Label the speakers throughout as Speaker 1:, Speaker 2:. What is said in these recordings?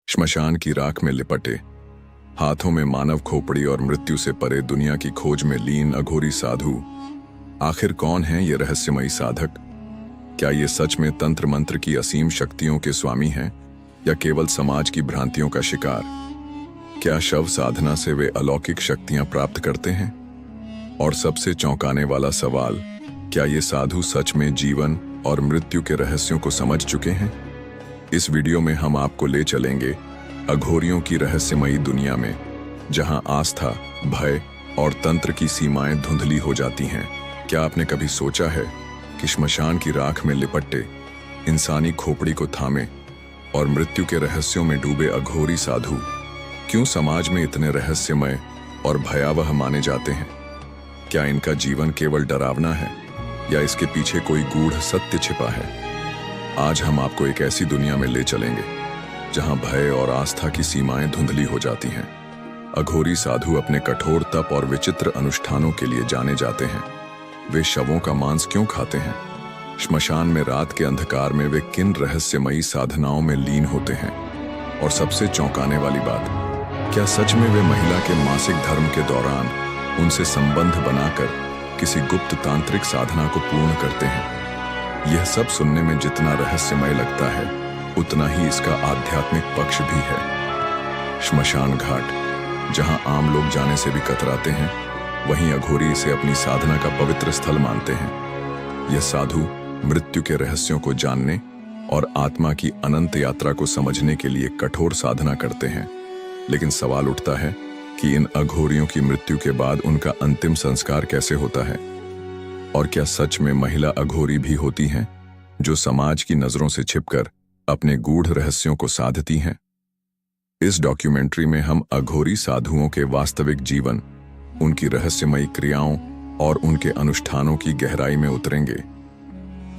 Speaker 1: श्मशान की राख में लिपटे, हाथों में मानव खोपड़ी और मृत्यु से परे दुनिया की खोज में लीन अघोरी साधु। आखिर कौन है ये रहस्यमयी साधक? क्या ये सच में तंत्र मंत्र की असीम शक्तियों के स्वामी हैं या केवल समाज की भ्रांतियों का शिकार? क्या शव साधना से वे अलौकिक शक्तियां प्राप्त करते हैं? और सबसे चौंकाने वाला सवाल, क्या ये साधु सच में जीवन और मृत्यु के रहस्यों को समझ चुके हैं? इस वीडियो में हम आपको ले चलेंगे अघोरियों की रहस्यमयी दुनिया में, जहां आस्था, भय और तंत्र की सीमाएं धुंधली हो जाती हैं। क्या आपने कभी सोचा है कि श्मशान की राख में लिपटे, इंसानी खोपड़ी को थामे और मृत्यु के रहस्यों में डूबे अघोरी साधु क्यों समाज में इतने रहस्यमय और भयावह माने जाते हैं? क्या इनका जीवन केवल डरावना है या इसके पीछे कोई गूढ़ सत्य छिपा है? आज हम आपको एक ऐसी दुनिया में ले चलेंगे जहां भय और आस्था की सीमाएं धुंधली हो जाती हैं। अघोरी साधु अपने कठोर तप और विचित्र अनुष्ठानों के लिए जाने जाते हैं। वे शवों का मांस क्यों खाते हैं? श्मशान में रात के अंधकार में वे किन रहस्यमयी साधनाओं में लीन होते हैं? और सबसे चौंकाने वाली बात, क्या सच में वे महिला के मासिक धर्म के दौरान उनसे संबंध बनाकर किसी गुप्त तांत्रिक साधना को पूर्ण करते हैं? यह सब सुनने में जितना रहस्यमय लगता है, उतना ही इसका आध्यात्मिक पक्ष भी है। श्मशान घाट, जहां आम लोग जाने से भी कतराते हैं, वहीं अघोरी इसे अपनी साधना का पवित्र स्थल मानते हैं। यह साधु मृत्यु के रहस्यों को जानने और आत्मा की अनंत यात्रा को समझने के लिए कठोर साधना करते हैं। लेकिन सवाल उठता है कि इन अघोरियों की मृत्यु के बाद उनका अंतिम संस्कार कैसे होता है? और क्या सच में महिला अघोरी भी होती हैं जो समाज की नजरों से छिपकर अपने गूढ़ रहस्यों को साधती हैं? इस डॉक्यूमेंट्री में हम अघोरी साधुओं के वास्तविक जीवन, उनकी रहस्यमयी क्रियाओं और उनके अनुष्ठानों की गहराई में उतरेंगे।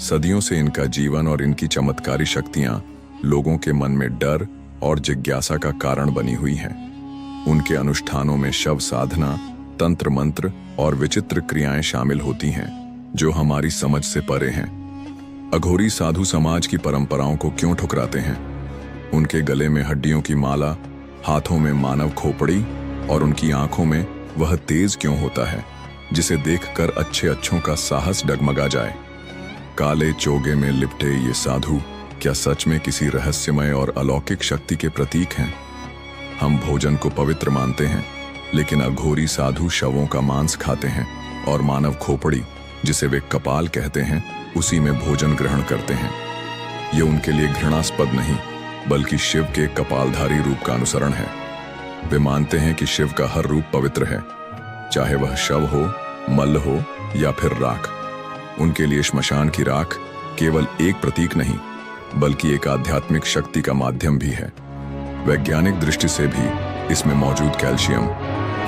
Speaker 1: सदियों से इनका जीवन और इनकी चमत्कारी शक्तियां लोगों के मन में डर और जिज्ञासा का कारण बनी हुई हैं। उनके अनुष्ठानों में शव साधना, तंत्र मंत्र और विचित्र क्रियाएं शामिल होती हैं जो हमारी समझ से परे हैं। अघोरी साधु समाज की परंपराओं को क्यों ठुकराते हैं? उनके गले में हड्डियों की माला, हाथों में मानव खोपड़ी और उनकी आंखों में वह तेज क्यों होता है जिसे देखकर अच्छों का साहस डगमगा जाए? काले चोगे में लिपटे ये साधु क्या सच में किसी रहस्यमय और अलौकिक शक्ति के प्रतीक हैं? हम भोजन को पवित्र मानते हैं, लेकिन अघोरी साधु शवों का मांस खाते हैं और मानव खोपड़ी, जिसे वे कपाल कहते हैं, उसी में भोजन ग्रहण करते हैं। ये उनके लिए घृणास्पद नहीं, बल्कि शिव के कपालधारी रूप का अनुसरण है। वे मानते हैं कि शिव का हर रूप पवित्र है, चाहे वह शव हो, मल्ल हो या फिर राख। उनके लिए श्मशान की राख केवल एक प्रतीक नहीं, बल्कि एक आध्यात्मिक शक्ति का माध्यम भी है। वैज्ञानिक दृष्टि से भी इसमें मौजूद कैल्शियम,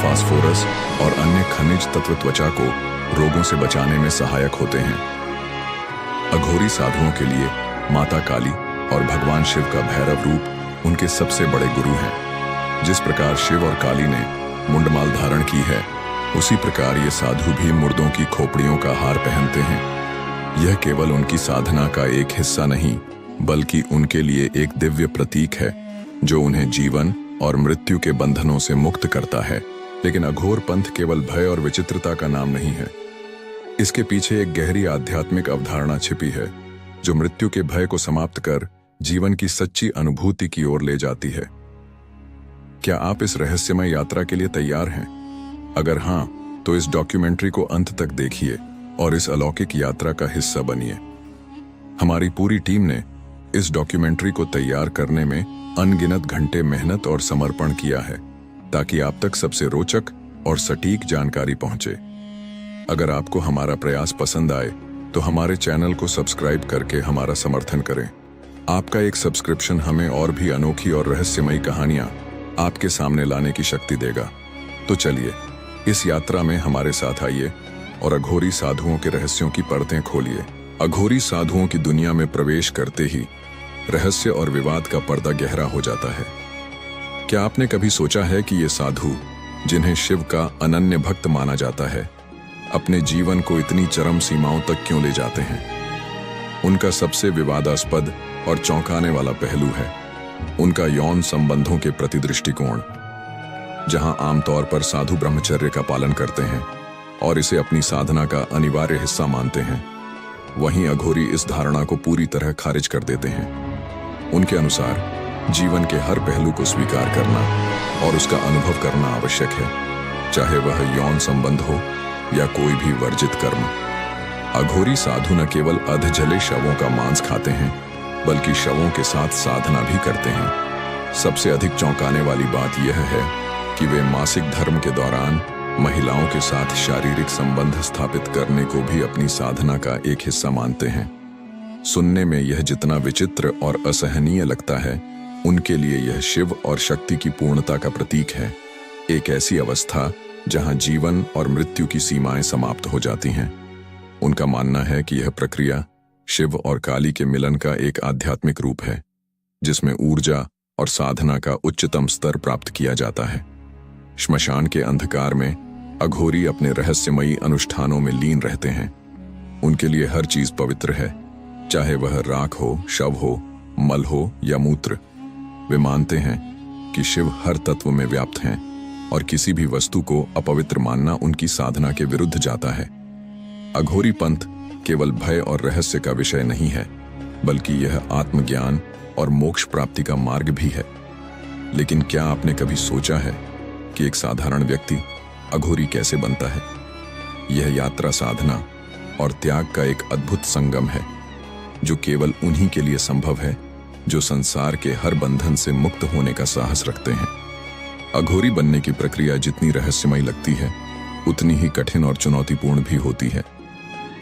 Speaker 1: फास्फोरस और अन्य खनिज तत्व त्वचा को रोगों से बचाने में सहायक होते हैं। अघोरी साधुओं के लिए माता काली और भगवान शिव का भैरव रूप उनके सबसे बड़े गुरु हैं। जिस प्रकार शिव और काली ने मुंडमाल धारण की है, उसी प्रकार ये साधु भी मुर्दों की खोपड़ियों का हार पहनते हैं। यह केवल उनकी साधना का एक हिस्सा नहीं, बल्कि उनके लिए एक दिव्य प्रतीक है जो उन्हें जीवन और मृत्यु के बंधनों से मुक्त करता है। लेकिन अघोर पंथ केवल भय और विचित्रता का नाम नहीं है। इसके पीछे एक गहरी आध्यात्मिक अवधारणा छिपी है जो मृत्यु के भय को समाप्त कर जीवन की सच्ची अनुभूति की ओर ले जाती है। क्या आप इस रहस्यमय यात्रा के लिए तैयार हैं? अगर हां, तो इस डॉक्यूमेंट्री को अंत तक देखिए और इस अलौकिक यात्रा का हिस्सा बनिए। हमारी पूरी टीम ने इस डॉक्यूमेंट्री को तैयार करने में अनगिनत घंटे मेहनत और समर्पण किया है, ताकि आप तक सबसे रोचक और सटीक जानकारी पहुंचे। अगर आपको हमारा प्रयास पसंद आए, तो हमारे चैनल को सब्सक्राइब करके हमारा समर्थन करें। आपका एक सब्सक्रिप्शन हमें और भी अनोखी और रहस्यमयी कहानियां आपके सामने लाने की शक्ति देगा। तो चलिए, इस यात्रा में हमारे साथ आइए और अघोरी साधुओं के रहस्यों की परतें खोलिए। अघोरी साधुओं की दुनिया में प्रवेश करते ही रहस्य और विवाद का पर्दा गहरा हो जाता है। क्या आपने कभी सोचा है कि ये साधु, जिन्हें शिव का अनन्य भक्त माना जाता है, अपने जीवन को इतनी चरम सीमाओं तक क्यों ले जाते हैं? उनका सबसे विवादास्पद और चौंकाने वाला पहलू है उनका यौन संबंधों के प्रति दृष्टिकोण, जहां आमतौर पर साधु ब्रह्मचर्य का पालन करते हैं और इसे अपनी साधना का अनिवार्य हिस्सा मानते हैं, वहीं अघोरी इस धारणा को पूरी तरह खारिज कर देते हैं। उनके अनुसार जीवन के हर पहलू को स्वीकार करना और उसका अनुभव करना आवश्यक है, चाहे वह यौन संबंध हो या कोई भी वर्जित कर्म। अघोरी साधु न केवल अधजले शवों का मांस खाते हैं, बल्कि शवों के साथ साधना भी करते हैं। सबसे अधिक चौंकाने वाली बात यह है कि वे मासिक धर्म के दौरान महिलाओं के साथ शारीरिक संबंध स्थापित करने को भी अपनी साधना का एक हिस्सा मानते हैं। सुनने में यह जितना विचित्र और असहनीय लगता है, उनके लिए यह शिव और शक्ति की पूर्णता का प्रतीक है। एक ऐसी अवस्था जहां जीवन और मृत्यु की सीमाएं समाप्त हो जाती हैं। उनका मानना है कि यह प्रक्रिया शिव और काली के मिलन का एक आध्यात्मिक रूप है, जिसमें ऊर्जा और साधना का उच्चतम स्तर प्राप्त किया जाता है। श्मशान के अंधकार में अघोरी अपने रहस्यमयी अनुष्ठानों में लीन रहते हैं। उनके लिए हर चीज पवित्र है, चाहे वह राख हो, शव हो, मल हो या मूत्र। वे मानते हैं कि शिव हर तत्व में व्याप्त हैं और किसी भी वस्तु को अपवित्र मानना उनकी साधना के विरुद्ध जाता है। अघोरी पंथ केवल भय और रहस्य का विषय नहीं है, बल्कि यह आत्मज्ञान और मोक्ष प्राप्ति का मार्ग भी है। लेकिन क्या आपने कभी सोचा है कि एक साधारण व्यक्ति अघोरी कैसे बनता है? यह यात्रा साधना और त्याग का एक अद्भुत संगम है, जो केवल उन्हीं के लिए संभव है जो संसार के हर बंधन से मुक्त होने का साहस रखते हैं। अघोरी बनने की प्रक्रिया जितनी रहस्यमयी लगती है, उतनी ही कठिन और चुनौतीपूर्ण भी होती है।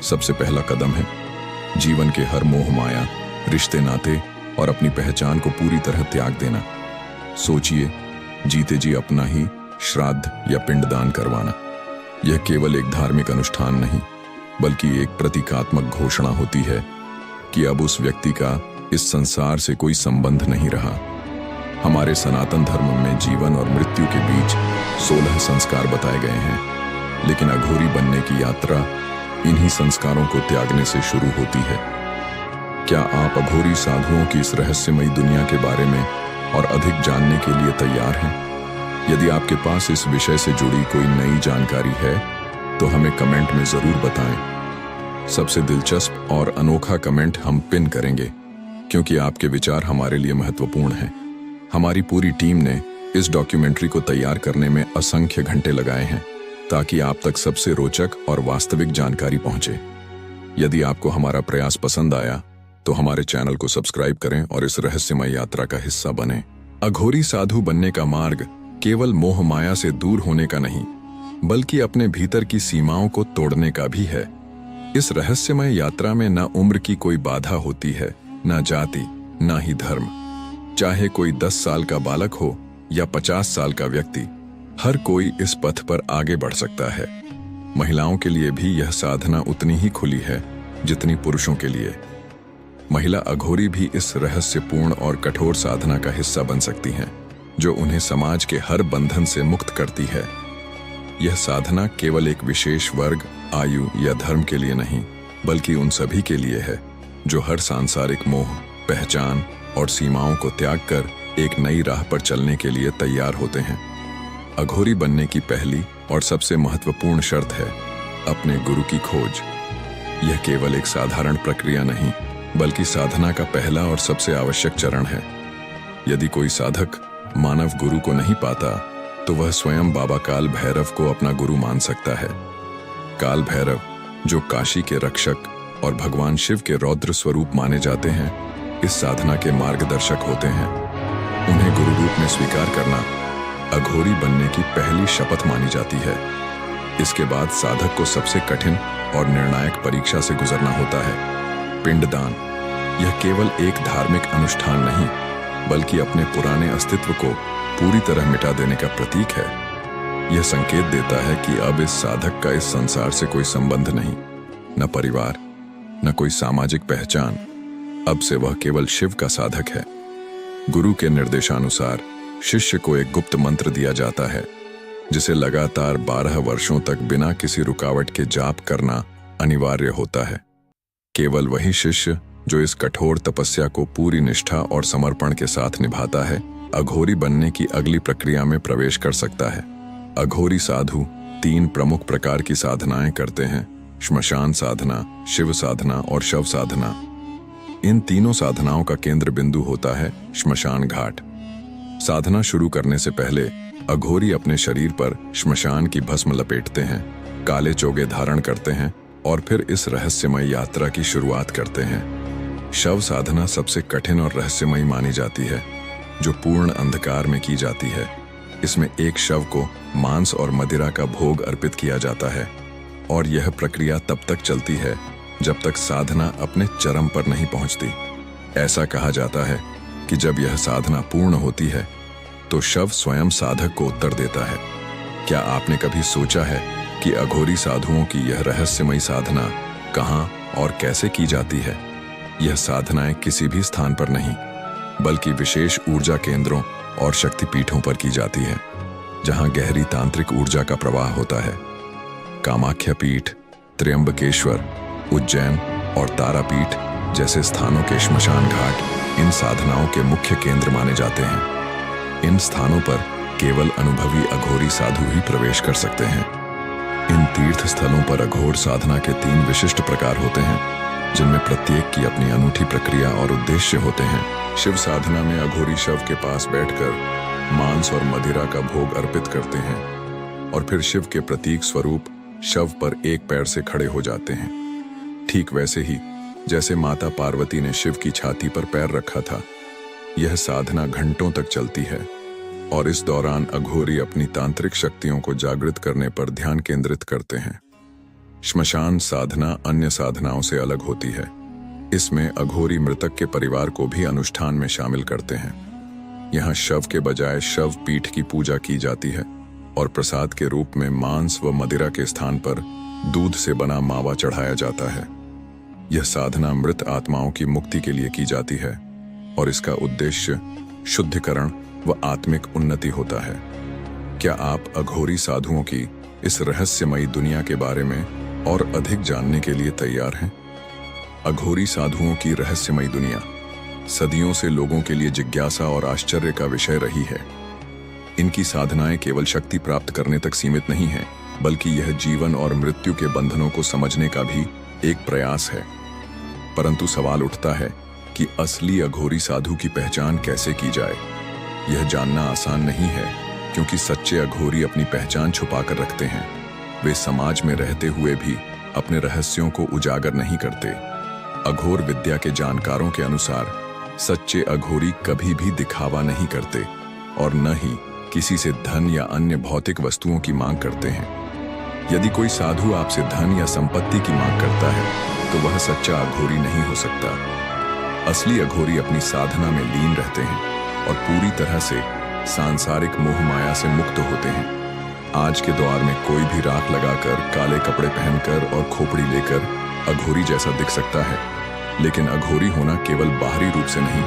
Speaker 1: सबसे पहला कदम है जीवन के हर मोह माया, रिश्ते नाते और अपनी पहचान को पूरी तरह त्याग देना। सोचिए, जीते जी अपना ही श्राद्ध या पिंडदान करवाना। यह केवल एक धार्मिक अनुष्ठान नहीं, बल्कि एक प्रतीकात्मक घोषणा होती है कि अब उस व्यक्ति का इस संसार से कोई संबंध नहीं रहा। हमारे सनातन धर्म में जीवन और मृत्यु के बीच 16 संस्कार बताए गए हैं, लेकिन अघोरी बनने की यात्रा इन्हीं संस्कारों को त्यागने से शुरू होती है। क्या आप अघोरी साधुओं की इस रहस्यमयी दुनिया के बारे में और अधिक जानने के लिए तैयार हैं? यदि आपके पास इस विषय से जुड़ी कोई नई जानकारी है, तो हमें कमेंट में जरूर बताएं। सबसे दिलचस्प और अनोखा कमेंट हम पिन करेंगे, क्योंकि आपके विचार हमारे लिए महत्वपूर्ण हैं। हमारी पूरी टीम ने इस डॉक्यूमेंट्री को तैयार करने में असंख्य घंटे लगाए हैं, ताकि आप तक सबसे रोचक और वास्तविक जानकारी पहुंचे। यदि आपको हमारा प्रयास पसंद आया, तो हमारे चैनल को सब्सक्राइब करें और इस रहस्यमय यात्रा का हिस्सा बनें। अघोरी साधु बनने का मार्ग केवल मोह माया से दूर होने का नहीं, बल्कि अपने भीतर की सीमाओं को तोड़ने का भी है। इस रहस्यमय यात्रा में न उम्र की कोई बाधा होती है, न जाति, न ही धर्म। चाहे कोई 10 साल का बालक हो या 50 साल का व्यक्ति, हर कोई इस पथ पर आगे बढ़ सकता है। महिलाओं के लिए भी यह साधना उतनी ही खुली है जितनी पुरुषों के लिए। महिला अघोरी भी इस रहस्यपूर्ण और कठोर साधना का हिस्सा बन सकती हैं, जो उन्हें समाज के हर बंधन से मुक्त करती है। यह साधना केवल एक विशेष वर्ग, आयु या धर्म के लिए नहीं, बल्कि उन सभी के लिए है जो हर सांसारिक मोह, पहचान और सीमाओं को त्याग कर एक नई राह पर चलने के लिए तैयार होते हैं। अघोरी बनने की पहली और सबसे महत्वपूर्ण शर्त है अपने गुरु की खोज। यह केवल एक साधारण प्रक्रिया नहीं, बल्कि साधना का पहला और सबसे आवश्यक चरण है। यदि कोई साधक मानव गुरु को नहीं पाता, तो वह स्वयं बाबा काल भैरव को अपना गुरु मान सकता है। काल भैरव, जो काशी के रक्षक और भगवान शिव के रौद्र स्वरूप माने जाते हैं, इस साधना के मार्गदर्शक होते हैं। उन्हें गुरु रूप में स्वीकार करना अघोरी बनने की पहली शपथ मानी जाती है। इसके बाद साधक को सबसे कठिन और निर्णायक परीक्षा से गुजरना होता है, पिंडदान। यह केवल एक धार्मिक अनुष्ठान नहीं, बल्कि अपने पुराने अस्तित्व को पूरी तरह मिटा देने का प्रतीक है। यह संकेत देता है कि अब इस साधक का इस संसार से कोई संबंध नहीं, न परिवार, न कोई सामाजिक पहचान। अब से वह केवल शिव का साधक है। गुरु के निर्देशानुसार शिष्य को एक गुप्त मंत्र दिया जाता है, जिसे लगातार 12 वर्षों तक बिना किसी रुकावट के जाप करना अनिवार्य होता है। केवल वही शिष्य जो इस कठोर तपस्या को पूरी निष्ठा और समर्पण के साथ निभाता है, अघोरी बनने की अगली प्रक्रिया में प्रवेश कर सकता है। अघोरी साधु 3 प्रमुख प्रकार की साधनाएं करते हैं: श्मशान साधना, शिव साधना और शव साधना। इन तीनों साधनाओं का केंद्र बिंदु होता है श्मशान घाट। साधना शुरू करने से पहले अघोरी अपने शरीर पर श्मशान की भस्म लपेटते हैं, काले चोगे धारण करते हैं और फिर इस रहस्यमय यात्रा की शुरुआत करते हैं। शव साधना सबसे कठिन और रहस्यमयी मानी जाती है, जो पूर्ण अंधकार में की जाती है। इसमें एक शव को मांस और मदिरा का भोग अर्पित किया जाता है और यह प्रक्रिया तब तक चलती है जब तक साधना अपने चरम पर नहीं पहुंचती। ऐसा कहा जाता है कि जब यह साधना पूर्ण होती है तो शव स्वयं साधक को उत्तर देता है। क्या आपने कभी सोचा है कि अघोरी साधुओं की यह रहस्यमयी साधना कहाँ और कैसे की जाती है? यह साधनाएं किसी भी स्थान पर नहीं, बल्कि विशेष ऊर्जा केंद्रों और शक्तिपीठों पर की जाती है, जहां गहरी तांत्रिक ऊर्जा का प्रवाह होता है। कामाख्या पीठ, त्र्यंबकेश्वर, उज्जैन और तारापीठ जैसे स्थानों के श्मशान घाट इन साधनाओं के मुख्य केंद्र माने जाते हैं। इन स्थानों पर केवल अनुभवी अघोरी साधु ही प्रवेश कर सकते हैं। इन तीर्थ स्थलों पर अघोर साधना के 3 विशिष्ट प्रकार होते हैं, जिनमें प्रत्येक की अपनी अनूठी प्रक्रिया और उद्देश्य होते हैं। शिव साधना में अघोरी शव के पास बैठकर मांस और मदिरा का भोग अर्पित करते हैं और फिर शिव के प्रतीक स्वरूप शव पर एक पैर से खड़े हो जाते हैं, ठीक वैसे ही जैसे माता पार्वती ने शिव की छाती पर पैर रखा था। यह साधना घंटों तक चलती है और इस दौरान अघोरी अपनी तांत्रिक शक्तियों को जागृत करने पर ध्यान केंद्रित करते हैं। श्मशान साधना अन्य साधनाओं से अलग होती है। इसमें अघोरी मृतक के परिवार को भी अनुष्ठान में शामिल करते हैं। यहाँ शव के बजाय शव पीठ की पूजा की जाती है और प्रसाद के रूप में मांस व मदिरा के स्थान पर दूध से बना मावा चढ़ाया जाता है। यह साधना मृत आत्माओं की मुक्ति के लिए की जाती है और इसका उद्देश्य शुद्धिकरण व आत्मिक उन्नति होता है। क्या आप अघोरी साधुओं की इस रहस्यमयी दुनिया के बारे में और अधिक जानने के लिए तैयार हैं? अघोरी साधुओं की रहस्यमयी दुनिया सदियों से लोगों के लिए जिज्ञासा और आश्चर्य का विषय रही है। इनकी साधनाएं केवल शक्ति प्राप्त करने तक सीमित नहीं हैं, बल्कि यह जीवन और मृत्यु के बंधनों को समझने का भी एक प्रयास है। परंतु सवाल उठता है कि असली अघोरी साधु की पहचान कैसे की जाए? यह जानना आसान नहीं है, क्योंकि सच्चे अघोरी अपनी पहचान छुपाकर रखते हैं। वे समाज में रहते हुए भी अपने रहस्यों को उजागर नहीं करते। अघोर विद्या के जानकारों के अनुसार सच्चे अघोरी कभी भी दिखावा नहीं करते और न ही किसी से धन या अन्य भौतिक वस्तुओं की मांग करते हैं। यदि कोई साधु आपसे धन या संपत्ति की मांग करता है तो वह सच्चा अघोरी नहीं हो सकता। असली अघोरी अपनी साधना में लीन रहते हैं और पूरी तरह से सांसारिक मोह माया से मुक्त होते हैं। आज के दौर में कोई भी राख लगाकर, काले कपड़े पहनकर और खोपड़ी लेकर अघोरी जैसा दिख सकता है, लेकिन अघोरी होना केवल बाहरी रूप से नहीं,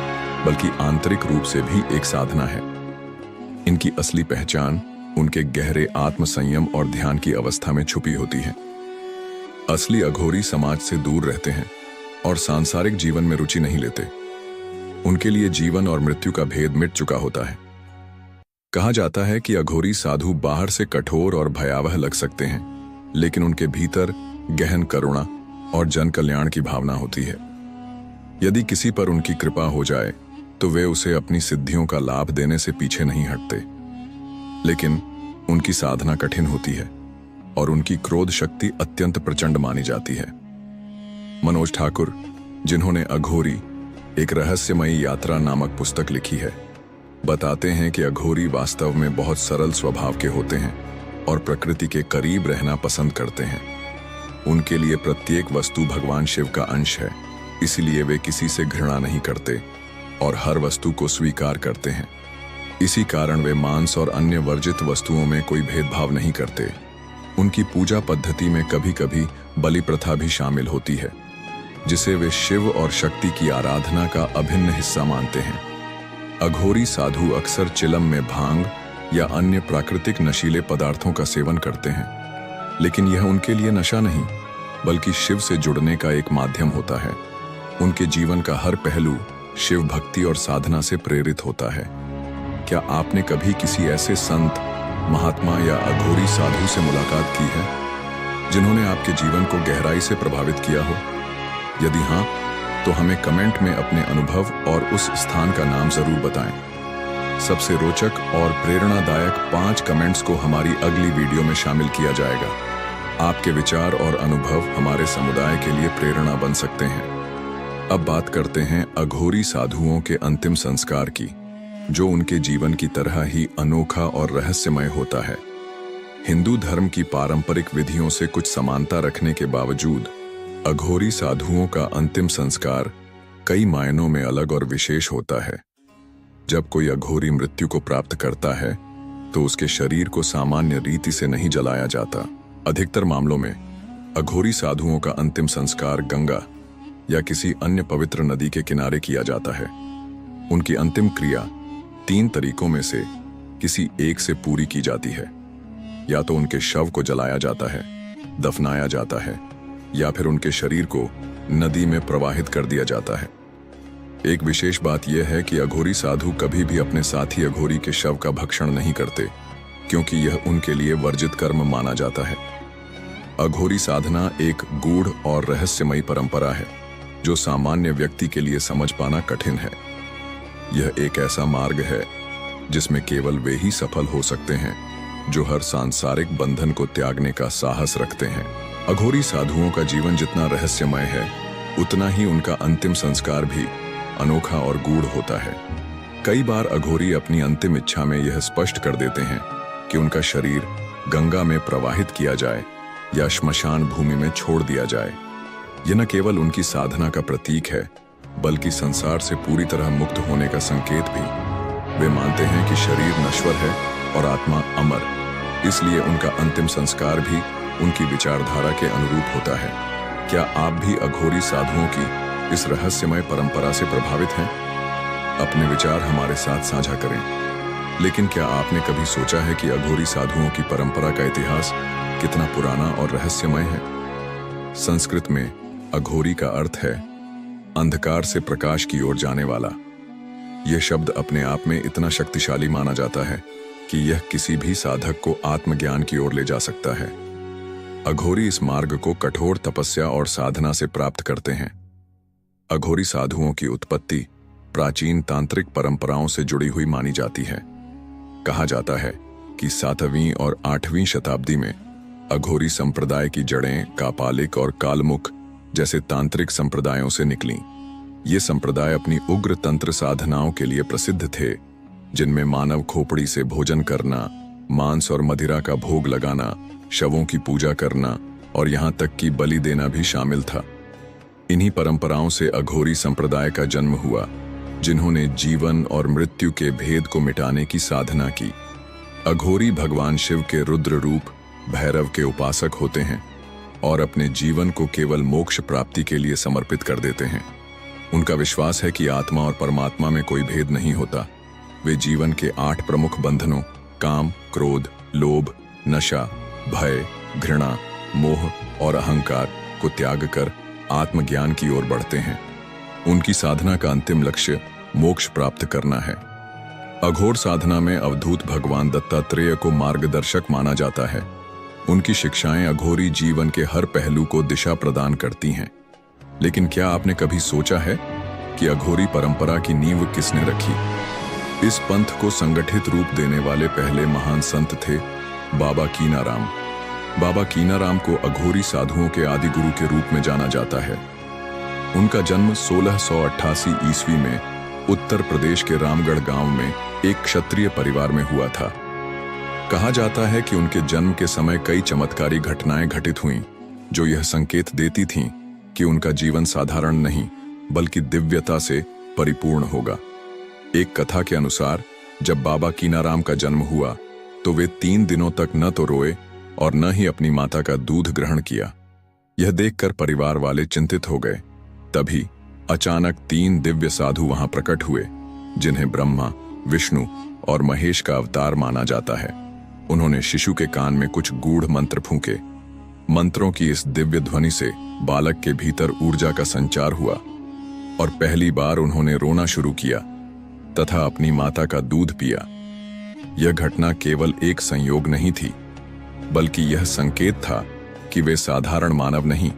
Speaker 1: बल्कि आंतरिक रूप से भी एक साधना है। इनकी असली पहचान उनके गहरे आत्म संयम और ध्यान की अवस्था में छुपी होती है। असली अघोरी समाज से दूर रहते हैं और सांसारिक जीवन में रुचि नहीं लेते। उनके लिए जीवन और मृत्यु का भेद मिट चुका होता है। कहा जाता है कि अघोरी साधु बाहर से कठोर और भयावह लग सकते हैं, लेकिन उनके भीतर गहन करुणा और जन कल्याण की भावना होती है। यदि किसी पर उनकी कृपा हो जाए तो वे उसे अपनी सिद्धियों का लाभ देने से पीछे नहीं हटते। लेकिन उनकी साधना कठिन होती है और उनकी क्रोध शक्ति अत्यंत प्रचंड मानी जाती है। मनोज ठाकुर, जिन्होंने अघोरी एक रहस्यमयी यात्रा नामक पुस्तक लिखी है, बताते हैं कि अघोरी वास्तव में बहुत सरल स्वभाव के होते हैं और प्रकृति के करीब रहना पसंद करते हैं। उनके लिए प्रत्येक वस्तु भगवान शिव का अंश है, इसलिए वे किसी से घृणा नहीं करते और हर वस्तु को स्वीकार करते हैं। इसी कारण वे मांस और अन्य वर्जित वस्तुओं में कोई भेदभाव नहीं करते। उनकी पूजा पद्धति में कभी कभी बलि प्रथा भी शामिल होती है, जिसे वे शिव और शक्ति की आराधना का अभिन्न हिस्सा मानते हैं। अघोरी साधु अक्सर चिलम में भांग या अन्य प्राकृतिक नशीले पदार्थों का सेवन करते हैं, लेकिन यह उनके लिए नशा नहीं, बल्कि शिव से जुड़ने का एक माध्यम होता है। उनके जीवन का हर पहलू शिव भक्ति और साधना से प्रेरित होता है। क्या आपने कभी किसी ऐसे संत, महात्मा या अघोरी साधु से मुलाकात की है जिन्होंने आपके जीवन को गहराई से प्रभावित किया हो? यदि हाँ, तो हमें कमेंट में अपने अनुभव और उस स्थान का नाम जरूर बताएं। सबसे रोचक और प्रेरणादायक 5 कमेंट्स को हमारी अगली वीडियो में शामिल किया जाएगा। आपके विचार और अनुभव हमारे समुदाय के लिए प्रेरणा बन सकते हैं। अब बात करते हैं अघोरी साधुओं के अंतिम संस्कार की, जो उनके जीवन की तरह ही अनोखा और रहस्यमय होता है। हिंदू धर्म की पारंपरिक विधियों से कुछ समानता रखने के बावजूद अघोरी साधुओं का अंतिम संस्कार कई मायनों में अलग और विशेष होता है। जब कोई अघोरी मृत्यु को प्राप्त करता है तो उसके शरीर को सामान्य रीति से नहीं जलाया जाता। अधिकतर मामलों में अघोरी साधुओं का अंतिम संस्कार गंगा या किसी अन्य पवित्र नदी के किनारे किया जाता है। उनकी अंतिम क्रिया 3 तरीकों में से किसी एक से पूरी की जाती है। या तो उनके शव को जलाया जाता है, दफनाया जाता है, या फिर उनके शरीर को नदी में प्रवाहित कर दिया जाता है। एक विशेष बात यह है कि अघोरी साधु कभी भी अपने साथी अघोरी के शव का भक्षण नहीं करते, क्योंकि यह उनके लिए वर्जित कर्म माना जाता है। अघोरी साधना एक गूढ़ और रहस्यमयी परंपरा है जो सामान्य व्यक्ति के लिए समझ पाना कठिन है। यह एक ऐसा मार्ग है जिसमें केवल वे ही सफल हो सकते हैं जो हर सांसारिक बंधन को त्यागने का साहस रखते हैं। अघोरी साधुओं का जीवन जितना रहस्यमय है, उतना ही उनका अंतिम संस्कार भी अनोखा और गूढ़ होता है। कई बार अघोरी अपनी अंतिम इच्छा में यह स्पष्ट कर देते हैं कि उनका शरीर गंगा में प्रवाहित किया जाए या श्मशान भूमि में छोड़ दिया जाए। यह न केवल उनकी साधना का प्रतीक है, बल्कि संसार से पूरी तरह मुक्त होने का संकेत भी। वे मानते हैं कि शरीर नश्वर है और आत्मा अमर, इसलिए उनका अंतिम संस्कार भी उनकी विचारधारा के अनुरूप होता है। क्या आप भी अघोरी साधुओं की इस रहस्यमय परंपरा से प्रभावित हैं? अपने विचार हमारे साथ साझा करें। लेकिन क्या आपने कभी सोचा है कि अघोरी साधुओं की परंपरा का इतिहास कितना पुराना और रहस्यमय है? संस्कृत में अघोरी का अर्थ है अंधकार से प्रकाश की ओर जाने वाला। यह शब्द अपने आप में इतना शक्तिशाली माना जाता है कि यह किसी भी साधक को आत्मज्ञान की ओर ले जा सकता है। अघोरी इस मार्ग को कठोर तपस्या और साधना से प्राप्त करते हैं। अघोरी साधुओं की उत्पत्ति प्राचीन तांत्रिक परंपराओं से जुड़ी हुई मानी जाती है। कहा जाता है कि 7वीं और 8वीं शताब्दी में अघोरी संप्रदाय की जड़ें कापालिक और कालमुख जैसे तांत्रिक संप्रदायों से निकलीं। ये संप्रदाय अपनी उग्र तंत्र साधनाओं के लिए प्रसिद्ध थे, जिनमें मानव खोपड़ी से भोजन करना, मांस और मदिरा का भोग लगाना, शवों की पूजा करना और यहाँ तक कि बलि देना भी शामिल था। इन्हीं परंपराओं से अघोरी संप्रदाय का जन्म हुआ, जिन्होंने जीवन और मृत्यु के भेद को मिटाने की साधना की। अघोरी भगवान शिव के रुद्र रूप भैरव के उपासक होते हैं और अपने जीवन को केवल मोक्ष प्राप्ति के लिए समर्पित कर देते हैं। उनका विश्वास है कि आत्मा और परमात्मा में कोई भेद नहीं होता। वे जीवन के 8 प्रमुख बंधनों काम, क्रोध, लोभ, नशा, भय, घृणा, मोह और अहंकार को त्याग कर आत्मज्ञान की ओर बढ़ते हैं। उनकी साधना का अंतिम लक्ष्य मोक्ष प्राप्त करना है। अघोर साधना में अवधूत भगवान दत्तात्रेय को मार्गदर्शक माना जाता है। उनकी शिक्षाएं अघोरी जीवन के हर पहलू को दिशा प्रदान करती हैं। लेकिन क्या आपने कभी सोचा है कि अघोरी परंपरा की नींव किसने रखी? इस पंथ को संगठित रूप देने वाले पहले महान संत थे बाबा कीनाराम। बाबा कीनाराम को अघोरी साधुओं के आदि गुरु के रूप में जाना जाता है। उनका जन्म 1688 ईस्वी में उत्तर प्रदेश के रामगढ़ गांव में एक क्षत्रिय परिवार में हुआ था। कहा जाता है कि उनके जन्म के समय कई चमत्कारी घटनाएं घटित हुईं, जो यह संकेत देती थीं कि उनका जीवन साधारण नहीं बल्कि दिव्यता से परिपूर्ण होगा। एक कथा के अनुसार जब बाबा कीनाराम का जन्म हुआ तो वे 3 दिनों तक न तो रोए और न ही अपनी माता का दूध ग्रहण किया। यह देखकर परिवार वाले चिंतित हो गए। तभी अचानक 3 दिव्य साधु वहां प्रकट हुए, जिन्हें ब्रह्मा, विष्णु और महेश का अवतार माना जाता है। उन्होंने शिशु के कान में कुछ गूढ़ मंत्र फूंके। मंत्रों की इस दिव्य ध्वनि से बालक के भीतर ऊर्जा का संचार हुआ। और पहली बार उन्होंने रोना शुरू किया तथा अपनी माता का दूध पिया। यह घटना केवल एक संयोग नहीं थी, बल्कि यह संकेत था कि वे साधारण मानव नहीं,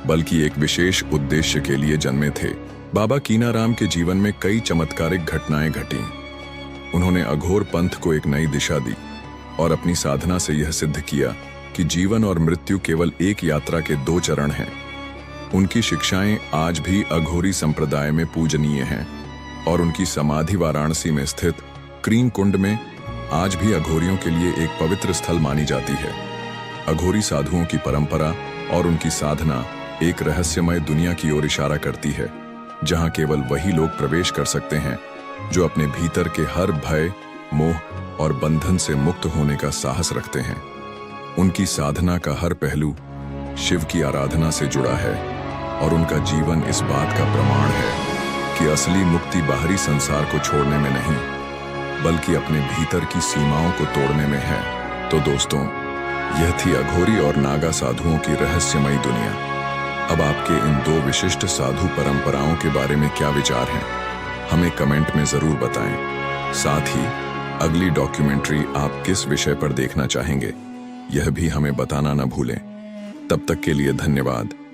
Speaker 1: बल्कि एक विशेष उद्देश्य के लिए जन्मे थे। बाबा कीनाराम के जीवन में कई चमत्कारिक घटनाएं घटीं। उन्होंने अघोर पंथ को एक नई दिशा दी और अपनी साधना से यह सिद्ध किया कि जीवन और मृत्यु केवल एक यात्रा के दो चरण हैं। उनकी शिक्षाएं आज भी अघोरी संप्रदाय में पूजनीय हैं और उनकी समाधि वाराणसी में स्थित क्रीम कुंड में आज भी अघोरियों के लिए एक पवित्र स्थल मानी जाती है। अघोरी साधुओं की परंपरा और उनकी साधना एक रहस्यमय दुनिया की ओर इशारा करती है, जहां केवल वही लोग प्रवेश कर सकते हैं जो अपने भीतर के हर भय, मोह और बंधन से मुक्त होने का साहस रखते हैं। उनकी साधना का हर पहलू शिव की आराधना से जुड़ा है और उनका जीवन इस बात का प्रमाण है कि असली मुक्ति बाहरी संसार को छोड़ने में नहीं, बल्कि अपने भीतर की सीमाओं को तोड़ने में है। तो दोस्तों, यह थी अघोरी और नागा साधुओं की रहस्यमयी दुनिया। अब आपके इन दो विशिष्ट साधु परंपराओं के बारे में क्या विचार हैं, हमें कमेंट में जरूर बताएं। साथ ही अगली डॉक्यूमेंट्री आप किस विषय पर देखना चाहेंगे, यह भी हमें बताना न भूलें। तब तक के लिए धन्यवाद।